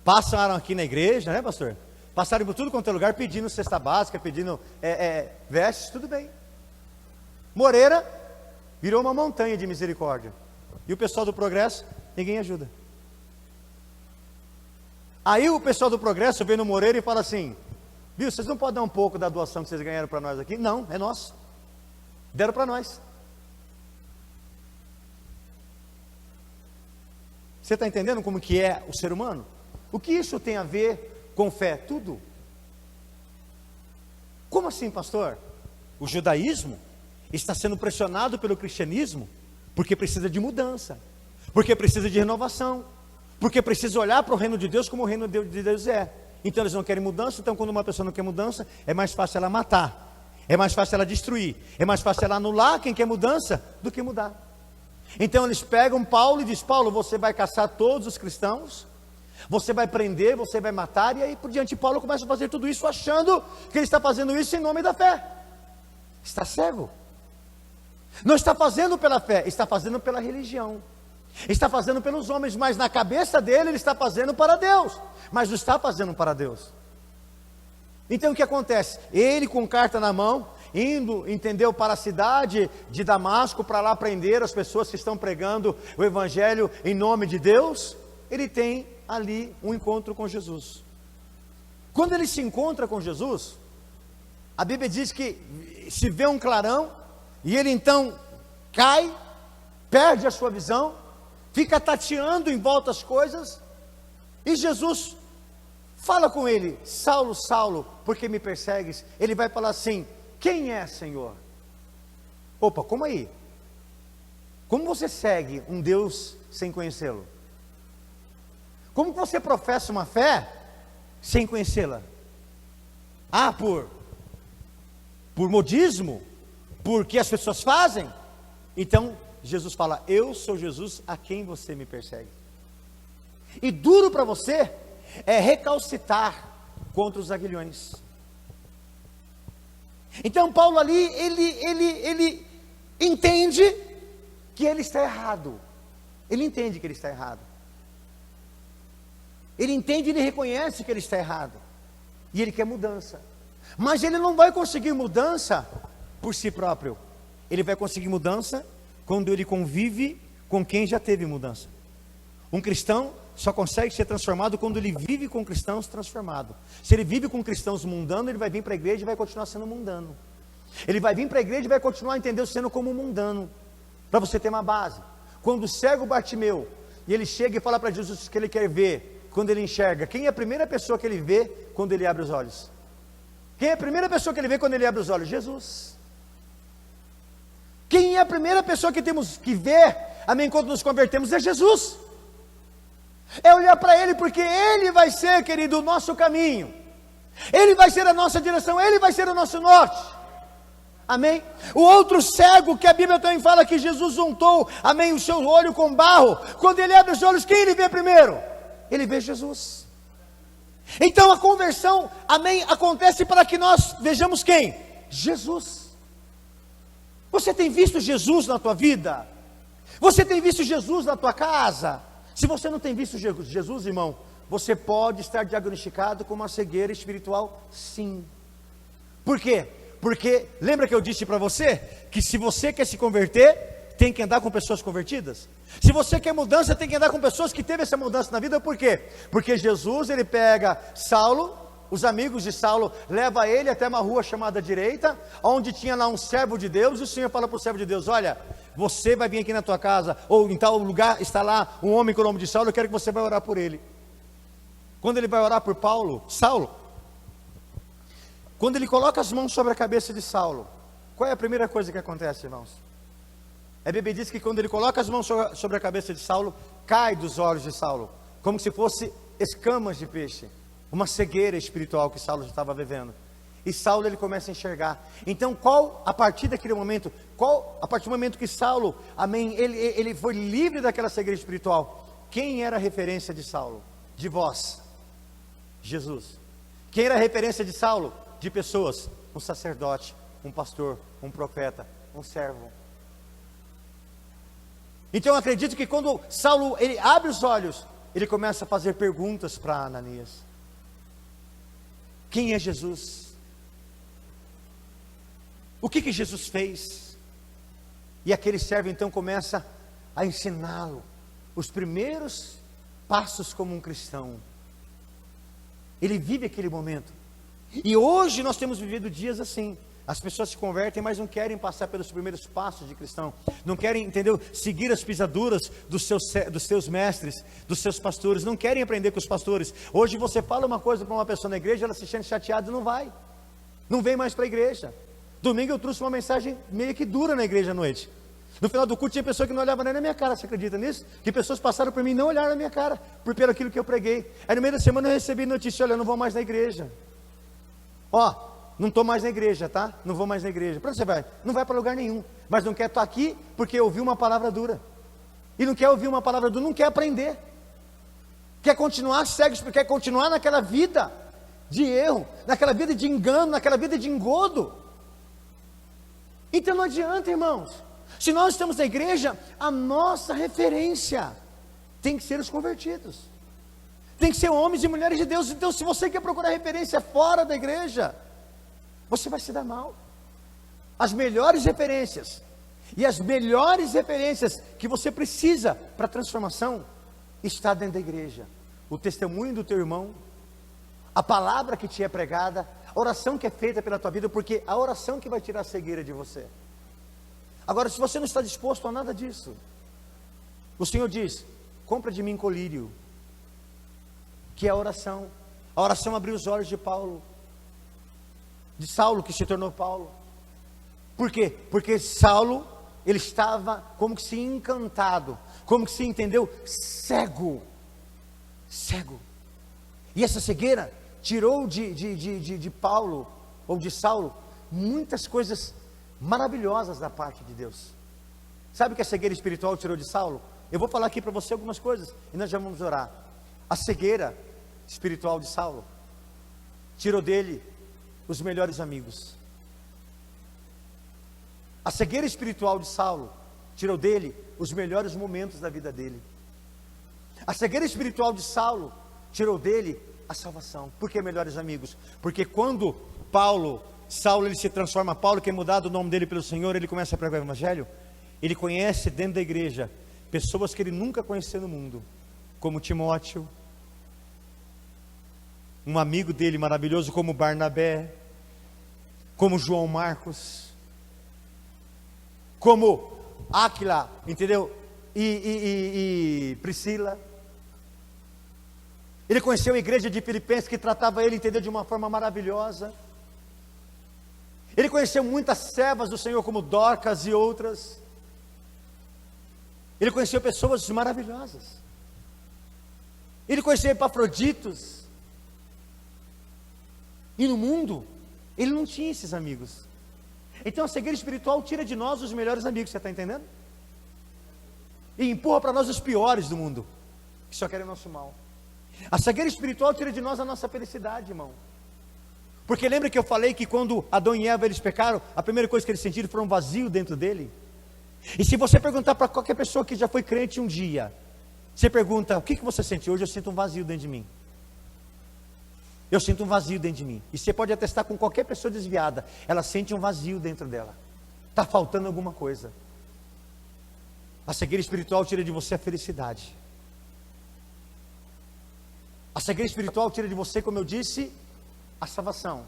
A: passaram aqui na igreja, né, pastor? Passaram por tudo quanto é lugar, pedindo cesta básica, pedindo vestes, tudo bem. Moreira virou uma montanha de misericórdia. E o pessoal do Progresso, ninguém ajuda. Aí o pessoal do Progresso vem no Moreira e fala assim, viu, vocês não podem dar um pouco da doação que vocês ganharam para nós aqui? Não, é nosso. Deram para nós. Você está entendendo como que é o ser humano? O que isso tem a ver com fé? Tudo. Como assim, pastor? O judaísmo está sendo pressionado pelo cristianismo porque precisa de mudança, porque precisa de renovação, porque precisa olhar para o reino de Deus como o reino de Deus é. Então eles não querem mudança, então quando uma pessoa não quer mudança, é mais fácil ela matar, é mais fácil ela destruir, é mais fácil ela anular quem quer mudança do que mudar. Então eles pegam Paulo e dizem, Paulo, você vai caçar todos os cristãos, você vai prender, você vai matar, e aí por diante Paulo começa a fazer tudo isso achando que ele está fazendo isso em nome da fé. Está cego. Não está fazendo pela fé, está fazendo pela religião. Está fazendo pelos homens, mas na cabeça dele ele está fazendo para Deus, mas não está fazendo para Deus. Então o que acontece? Ele com carta na mão, indo, entendeu, para a cidade de Damasco, para lá prender as pessoas que estão pregando o evangelho em nome de Deus, ele tem ali um encontro com Jesus. Quando ele se encontra com Jesus, a Bíblia diz que se vê um clarão, e ele então cai, perde a sua visão, fica tateando em volta as coisas, e Jesus fala com ele, Saulo, Saulo, por que me persegues? Ele vai falar assim, quem é, Senhor? Opa, como aí? Como você segue um Deus sem conhecê-lo? Como você professa uma fé sem conhecê-la? Ah, por modismo? Porque as pessoas fazem? Então, Jesus fala, eu sou Jesus a quem você me persegue. E duro para você é recalcitar contra os aguilhões. Então Paulo ali, ele entende que ele está errado. Ele entende que ele está errado. Ele entende e ele reconhece que ele está errado. E ele quer mudança. Mas ele não vai conseguir mudança por si próprio. Ele vai conseguir mudança quando ele convive com quem já teve mudança. Um cristão só consegue ser transformado quando ele vive com cristãos transformados. Se ele vive com cristãos mundanos, ele vai vir para a igreja e vai continuar sendo mundano. Ele vai vir para a igreja e vai continuar, entendeu, sendo como mundano. Para você ter uma base. Quando o cego Bartimeu, e ele chega e fala para Jesus que ele quer ver, quando ele enxerga, quem é a primeira pessoa que ele vê quando ele abre os olhos? Quem é a primeira pessoa que ele vê quando ele abre os olhos? Jesus. Quem é a primeira pessoa que temos que ver, amém, quando nos convertemos? É Jesus. É olhar para Ele, porque Ele vai ser, querido, o nosso caminho. Ele vai ser a nossa direção, Ele vai ser o nosso norte. Amém? O outro cego, que a Bíblia também fala que Jesus untou, amém, o seu olho com barro. Quando ele abre os olhos, quem ele vê primeiro? Ele vê Jesus. Então a conversão, amém, acontece para que nós vejamos quem? Jesus. Você tem visto Jesus na tua vida? Você tem visto Jesus na tua casa? Se você não tem visto Jesus, irmão, você pode estar diagnosticado com uma cegueira espiritual, sim. Por quê? Porque, lembra que eu disse para você, que se você quer se converter, tem que andar com pessoas convertidas? Se você quer mudança, tem que andar com pessoas que teve essa mudança na vida. Por quê? Porque Jesus, ele pega Saulo, os amigos de Saulo, leva ele até uma rua chamada Direita, onde tinha lá um servo de Deus, e o Senhor fala para o servo de Deus: olha, você vai vir aqui na tua casa, ou em tal lugar está lá um homem com o nome de Saulo, eu quero que você vai orar por ele. Quando ele vai orar por Saulo, quando ele coloca as mãos sobre a cabeça de Saulo, qual é a primeira coisa que acontece, irmãos? A Bíblia diz que quando ele coloca as mãos sobre a cabeça de Saulo, cai dos olhos de Saulo, como se fosse escamas de peixe, uma cegueira espiritual que Saulo já estava vivendo. E Saulo, ele começa a enxergar. Então a partir daquele momento, a partir do momento que Saulo, amém, ele foi livre daquela cegueira espiritual, quem era a referência de Saulo? De vós? Jesus. Quem era a referência de Saulo? De pessoas, um sacerdote, um pastor, um profeta, um servo. Então eu acredito que quando Saulo, ele abre os olhos, ele começa a fazer perguntas para Ananias. Quem é Jesus? O que Jesus fez? E aquele servo então começa a ensiná-lo os primeiros passos como um cristão. Ele vive aquele momento. E hoje nós temos vivido dias assim. As pessoas se convertem, mas não querem passar pelos primeiros passos de cristão. Não querem, entendeu? Seguir as pisaduras dos seus mestres, dos seus pastores. Não querem aprender com os pastores. Hoje você fala uma coisa para uma pessoa na igreja, ela se sente chateada e não vai. Não vem mais para a igreja. Domingo eu trouxe uma mensagem meio que dura na igreja à noite. No final do culto tinha pessoa que não olhava nem na minha cara. Você acredita nisso? Que pessoas passaram por mim e não olharam na minha cara, pelo aquilo que eu preguei. Aí no meio da semana eu recebi notícia: olha, eu não vou mais na igreja. Ó, não estou mais na igreja, tá? Não vou mais na igreja. Para onde você vai? Não vai para lugar nenhum. Mas não quer estar aqui porque ouviu uma palavra dura. E não quer ouvir uma palavra dura, não quer aprender. Quer continuar cego, quer continuar naquela vida de erro, naquela vida de engano, naquela vida de engodo. Então não adianta, irmãos. Se nós estamos na igreja, a nossa referência tem que ser os convertidos. Tem que ser homens e mulheres de Deus. Então, se você quer procurar referência fora da igreja, você vai se dar mal. As melhores referências, e as melhores referências que você precisa para a transformação, está dentro da igreja. O testemunho do teu irmão, a palavra que te é pregada, a oração que é feita pela tua vida, porque a oração que vai tirar a cegueira de você. Agora, se você não está disposto a nada disso, o Senhor diz: compra de mim colírio, que é a oração. A oração abriu os olhos de Saulo, que se tornou Paulo. Por quê? Porque Saulo, ele estava como que se encantado, como que se entendeu, cego. E essa cegueira tirou de Paulo, ou de Saulo, muitas coisas maravilhosas da parte de Deus. Sabe o que a cegueira espiritual tirou de Saulo? Eu vou falar aqui para você algumas coisas, e nós já vamos orar. A cegueira espiritual de Saulo tirou dele os melhores amigos. A cegueira espiritual de Saulo tirou dele os melhores momentos da vida dele. A cegueira espiritual de Saulo tirou dele a salvação. Por que melhores amigos? Porque quando Saulo ele se transforma, Paulo, que é mudado o nome dele pelo Senhor, ele começa a pregar o evangelho, ele conhece dentro da igreja pessoas que ele nunca conheceu no mundo, como Timóteo, um amigo dele maravilhoso como Barnabé, como João Marcos, como Áquila, entendeu? E Priscila. Ele conheceu a igreja de Filipenses que tratava ele, entendeu, de uma forma maravilhosa. Ele conheceu muitas servas do Senhor como Dorcas e outras. Ele conheceu pessoas maravilhosas. Ele conheceu Epafroditos. E no mundo, ele não tinha esses amigos. Então a cegueira espiritual tira de nós os melhores amigos, você está entendendo? E empurra para nós os piores do mundo, que só querem o nosso mal. A cegueira espiritual tira de nós a nossa felicidade, irmão. Porque lembra que eu falei que quando Adão e Eva eles pecaram, a primeira coisa que eles sentiram foi um vazio dentro dele? E se você perguntar para qualquer pessoa que já foi crente um dia, você pergunta, o que você sente? Hoje eu sinto um vazio dentro de mim. Eu sinto um vazio dentro de mim. E você pode atestar com qualquer pessoa desviada, ela sente um vazio dentro dela. Está faltando alguma coisa. A cegueira espiritual tira de você a felicidade. A cegueira espiritual tira de você, como eu disse, a salvação.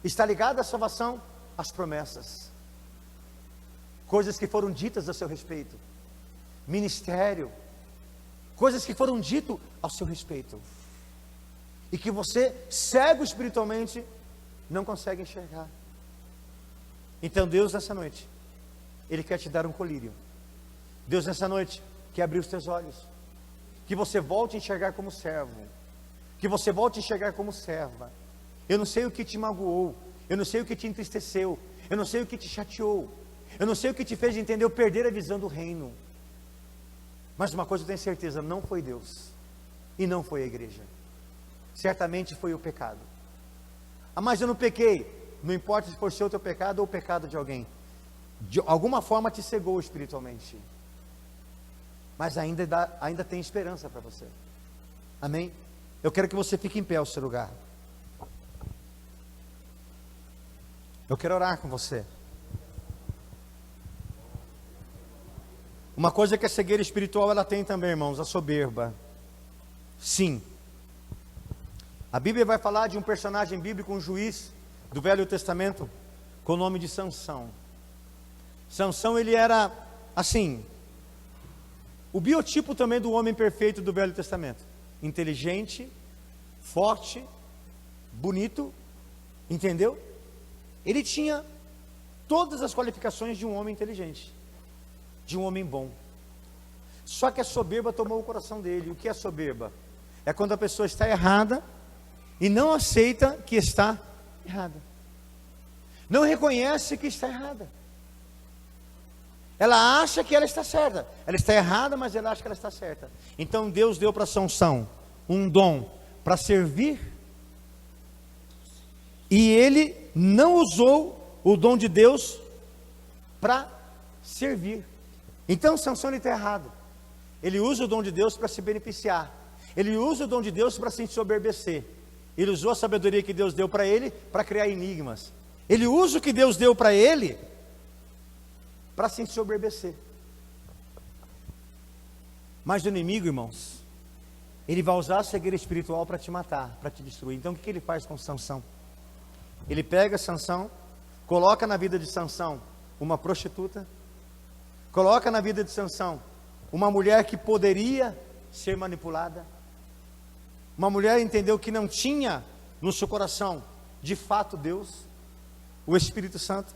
A: Está ligada à salvação, às promessas. Coisas que foram ditas a seu respeito. Ministério. Coisas que foram ditas ao seu respeito. E que você, cego espiritualmente, não consegue enxergar. Então Deus nessa noite, Ele quer te dar um colírio. Deus nessa noite quer abrir os teus olhos. Que você volte a enxergar como servo. Que você volte a enxergar como serva. Eu não sei o que te magoou. Eu não sei o que te entristeceu. Eu não sei o que te chateou. Eu não sei o que te fez entender ou perder a visão do reino. Mas uma coisa eu tenho certeza, não foi Deus. E não foi a igreja. Certamente foi o pecado. Ah, mas eu não pequei. Não importa se for seu teu pecado ou o pecado de alguém. De alguma forma te cegou espiritualmente. Mas ainda tem esperança para você. Amém? Eu quero que você fique em pé ao seu lugar. Eu quero orar com você. Uma coisa que a cegueira espiritual ela tem também, irmãos, a soberba. Sim. A Bíblia vai falar de um personagem bíblico, um juiz do Velho Testamento, com o nome de Sansão. Sansão, ele era, assim, o biotipo também do homem perfeito do Velho Testamento. Inteligente, forte, bonito, entendeu? Ele tinha todas as qualificações de um homem inteligente, de um homem bom. Só que a soberba tomou o coração dele. O que é soberba? É quando a pessoa está errada e não aceita que está errada. Não reconhece que está errada. Ela acha que ela está certa. Ela está errada, mas ela acha que ela está certa. Então Deus deu para Sansão um dom para servir. E ele não usou o dom de Deus para servir. Então Sansão está errado. Ele usa o dom de Deus para se beneficiar. Ele usa o dom de Deus para se ensoberbecer. Ele usou a sabedoria que Deus deu para ele para criar enigmas. Ele usa o que Deus deu para ele para se ensoberbecer. Mas o inimigo, irmãos, ele vai usar a cegueira espiritual para te matar, para te destruir. Então o que ele faz com Sansão? Ele pega Sansão, coloca na vida de Sansão uma prostituta, coloca na vida de Sansão uma mulher que poderia ser manipulada, uma mulher entendeu que não tinha no seu coração de fato Deus, o Espírito Santo,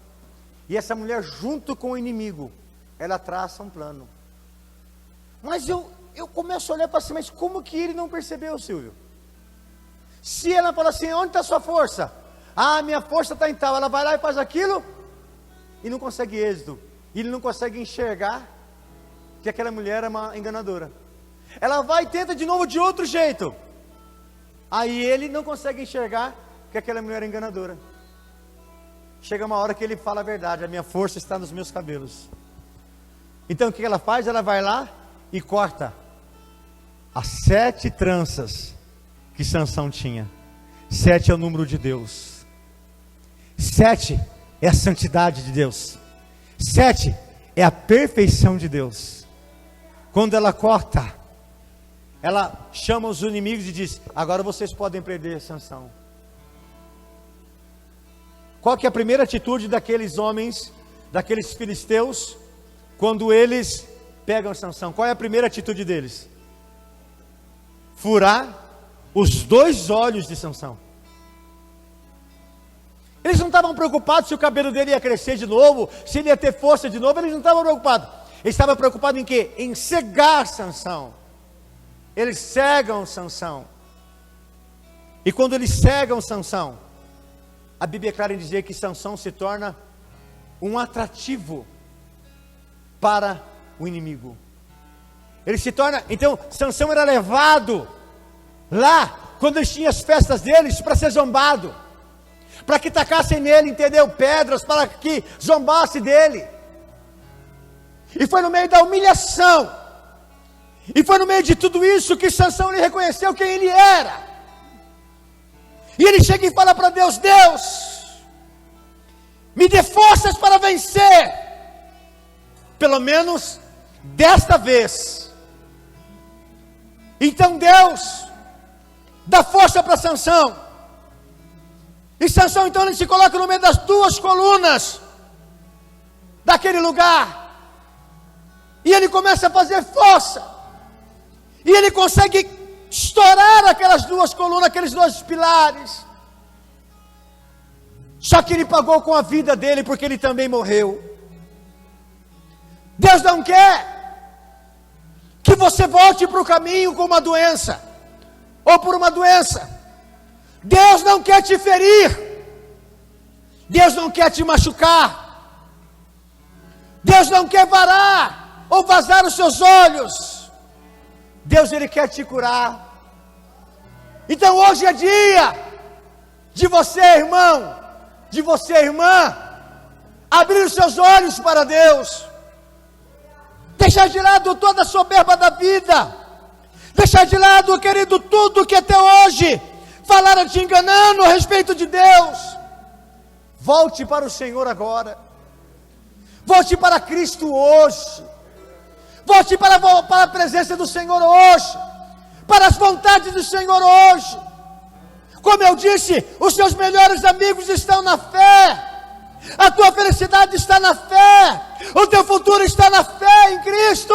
A: e essa mulher junto com o inimigo, ela traça um plano. Mas eu começo a olhar para cima, mas como que ele não percebeu, Silvio? Se ela fala assim, onde está a sua força? Ah, minha força está em tal. Ela vai lá e faz aquilo e não consegue êxito. E ele não consegue enxergar que aquela mulher é uma enganadora. Ela vai e tenta de novo de outro jeito. Aí ele não consegue enxergar que aquela mulher é enganadora. Chega uma hora que ele fala a verdade, a minha força está nos meus cabelos. Então o que ela faz? Ela vai lá e corta as 7 tranças que Sansão tinha. 7 é o número de Deus. 7 é a santidade de Deus. 7 é a perfeição de Deus. quando ela corta, ela chama os inimigos e diz: agora vocês podem prender Sansão. Qual que é a primeira atitude daqueles homens, daqueles filisteus, quando eles pegam Sansão? Qual é a primeira atitude deles? Furar os 2 olhos de Sansão. Eles não estavam preocupados se o cabelo dele ia crescer de novo, se ele ia ter força de novo. Eles não estavam preocupados. Eles estavam preocupados em quê? Em cegar Sansão. Eles cegam Sansão. E quando eles cegam Sansão, a Bíblia é clara em dizer que Sansão se torna um atrativo para o inimigo. Ele se torna, então, Sansão era levado lá, quando eles tinham as festas deles, para ser zombado, para que tacassem nele, entendeu? Pedras, para que zombasse dele. E foi no meio da humilhação, e foi no meio de tudo isso que Sansão lhe reconheceu quem ele era. E ele chega e fala para Deus: Deus, me dê forças para vencer, pelo menos desta vez. Então Deus dá força para Sansão. E Sansão então ele se coloca no meio das 2 colunas daquele lugar. E ele começa a fazer força. E ele consegue estourar aquelas 2 colunas, aqueles 2 pilares. Só que ele pagou com a vida dele, porque ele também morreu. Deus não quer que você volte para o caminho com uma doença, ou por uma doença. Deus não quer te ferir. Deus não quer te machucar. Deus não quer varar ou vazar os seus olhos. Deus, ele quer te curar. Então hoje é dia de você, irmão, de você, irmã, abrir os seus olhos para Deus. Deixar de lado toda a soberba da vida. Deixar de lado, querido, tudo que até hoje falaram te enganando a respeito de Deus. Volte para o Senhor agora. Volte para Cristo hoje. Volte para a presença do Senhor hoje, para as vontades do Senhor hoje. Como eu disse, os seus melhores amigos estão na fé. A tua felicidade está na fé. O teu futuro está na fé em Cristo.